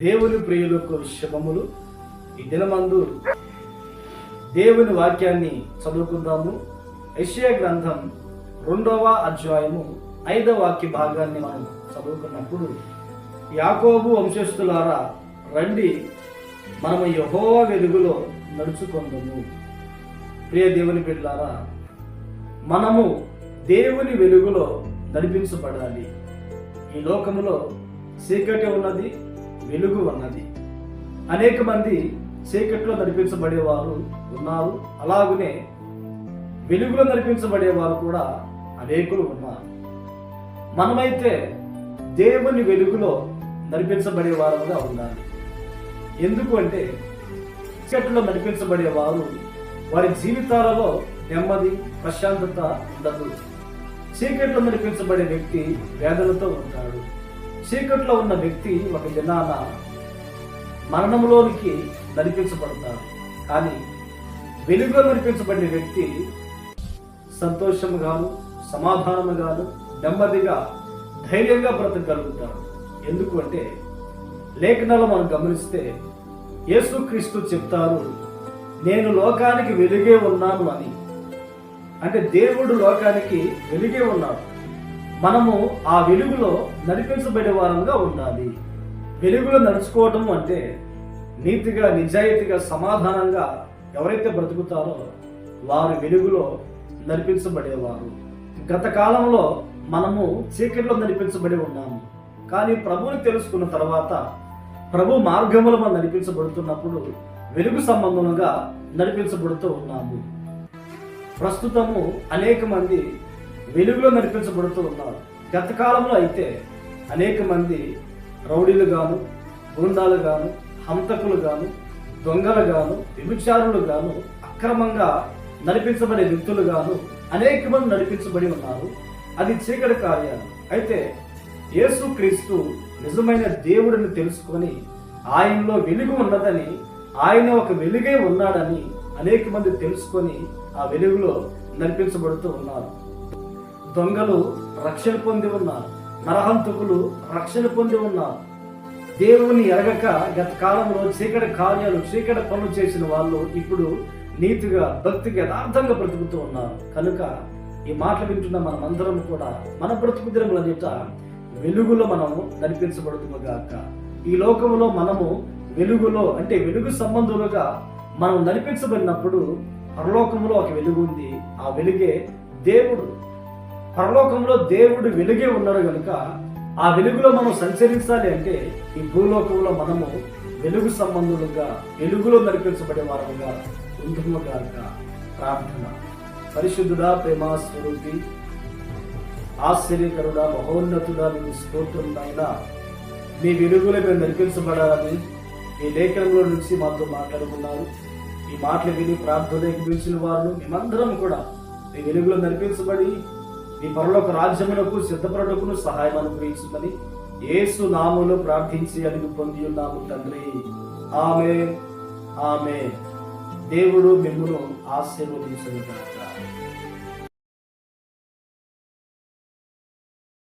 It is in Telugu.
దేవుని ప్రియులకు శుభములు. ఈ దినమందు దేవుని వాక్యాన్ని చదువుకుందాము. యెషయా గ్రంథం 2వ అధ్యాయము 5వ వాక్య భాగాన్ని మనం చదువుకున్నప్పుడు, యాకోబు వంశస్థులారా రండి, మనము యెహోవా వెలుగులో నడుచుకొందుము. ప్రియ దేవుని బిడ్డలారా, మనము దేవుని వెలుగులో నడిపించబడాలి. ఈ లోకములో చీకటి ఉన్నది, వెలుగు ఉన్నది. అనేక మంది చీకట్లో నడిపించబడేవారు ఉన్నారు, అలాగనే వెలుగులో నడిపించబడేవారు కూడా అనేకులు ఉన్నారు. మనమైతే దేవుని వెలుగులో నడిపించబడేవారుగా ఉండాలి. ఎందుకు అంటే, చీకట్లో నడిపించబడేవారు వారి జీవితాలలో నెమ్మది, ప్రశాంతత ఉండదు. చీకట్లో నడిపించబడే వ్యక్తి వేదనతో ఉంటాడు. చీకట్లో ఉన్న వ్యక్తి ఒక దినాన మరణంలోనికి నడిపించబడతాడు. కానీ వెలుగులో నడిపించబడిన వ్యక్తి సంతోషముగాను, సమాధానముగాను, నెమ్మదిగా, ధైర్యంగా బ్రతకగలుగుతాడు. ఎందుకు అంటే, లేఖనాలు మనం గమనిస్తే యేసుక్రీస్తు చెప్తారు, నేను లోకానికి వెలుగే ఉన్నాను అని. అంటే దేవుడు లోకానికి వెలుగే ఉన్నాడు. మనము ఆ వెలుగులో నడిపించబడే వారంగా ఉండాలి. వెలుగులో నడుచుకోవడం అంటే నీతిగా, నిజాయితీగా, సమాధానంగా ఎవరైతే బ్రతుకుతారో వారు వెలుగులో నడిపించబడేవారు. గత కాలంలో మనము చీకటిలో నడిపించబడి ఉన్నాము. కానీ ప్రభువుని తెలుసుకున్న తర్వాత, ప్రభు మార్గములో మనం నడిపించబడుతున్నప్పుడు వెలుగు సంబంధంగా నడిపించబడుతూ ఉన్నాము. ప్రస్తుతము అనేక మంది వెలుగులో నడిపించబడుతూ ఉన్నారు. గత కాలంలో అయితే అనేక మంది రౌడీలు గాను, గుండాలు గాను, హంతకులు గాను, దొంగలు గాను, వ్యభిచారులు గాను, అక్రమంగా నడిపించబడే వ్యక్తులు గాను అనేక మంది నడిపించబడి ఉన్నారు. అది చీకటి కార్యాలు. అయితే యేసుక్రీస్తు నిజమైన దేవుడిని తెలుసుకొని ఆయనలో వెలుగు ఉన్నదని, ఆయన ఒక వెలుగే ఉన్నాడని అనేక మంది తెలుసుకొని ఆ వెలుగులో నడిపించబడుతూ ఉన్నారు. దొంగలు రక్షణ పొంది ఉన్నారు, నరహంతకులు రక్షణ పొంది ఉన్నారు. దేవుని ఎరగక గత కాలంలో చీకటి కార్యాలు, చీకటి పనులు చేసిన వాళ్ళు ఇప్పుడు నీతిగా, భక్తిగా, యథార్థంగా బ్రతుకుతూ ఉన్నారు. కనుక ఈ మాటలు వింటున్న మనమందరం కూడా మన బ్రతుకు దినములన్నిట వెలుగులో మనము నడిపించబడుతున్నగాక. ఈ లోకంలో మనము వెలుగులో అంటే వెలుగు సంబంధులుగా మనం నడిపించబడినప్పుడు పరలోకంలో ఒక వెలుగు ఉంది. ఆ వెలుగే దేవుడు. పరలోకంలో దేవుడు వెలుగే ఉన్నాడు కనుక ఆ వెలుగులో మనం సంచరించాలి అంటే ఈ భూలోకంలో మనము వెలుగు సంబంధులుగా, వెలుగులో నడిపించబడే వారుగా ఉంటున్నగాక. ప్రార్థన. పరిశుద్ధుడా, ప్రేమ స్వరూపి, ఆశ్చర్యకరుడా, మహోన్నతుడా, నీకు స్తోత్రం నాయనా. మీ వెలుగులో మేము నడిపించబడాలని మీ లేఖనంలో నుంచి మాతో మాట్లాడుకున్నారు. ఈ మాటలు విని ప్రార్థనకి పిలిచిన వారు మేమందరం కూడా మీ వెలుగులో నడిపించబడి మీ పరలోక రాజ్యములకు సిద్ధపడటకును సహాయం అనుగ్రహించమని యేసు నామములో ప్రార్థించి అడిగి పొంది ఉన్నాము తండ్రి. ఆమేన్, ఆమేన్. దేవుడు మిమ్మును ఆశీర్వదించును గాక.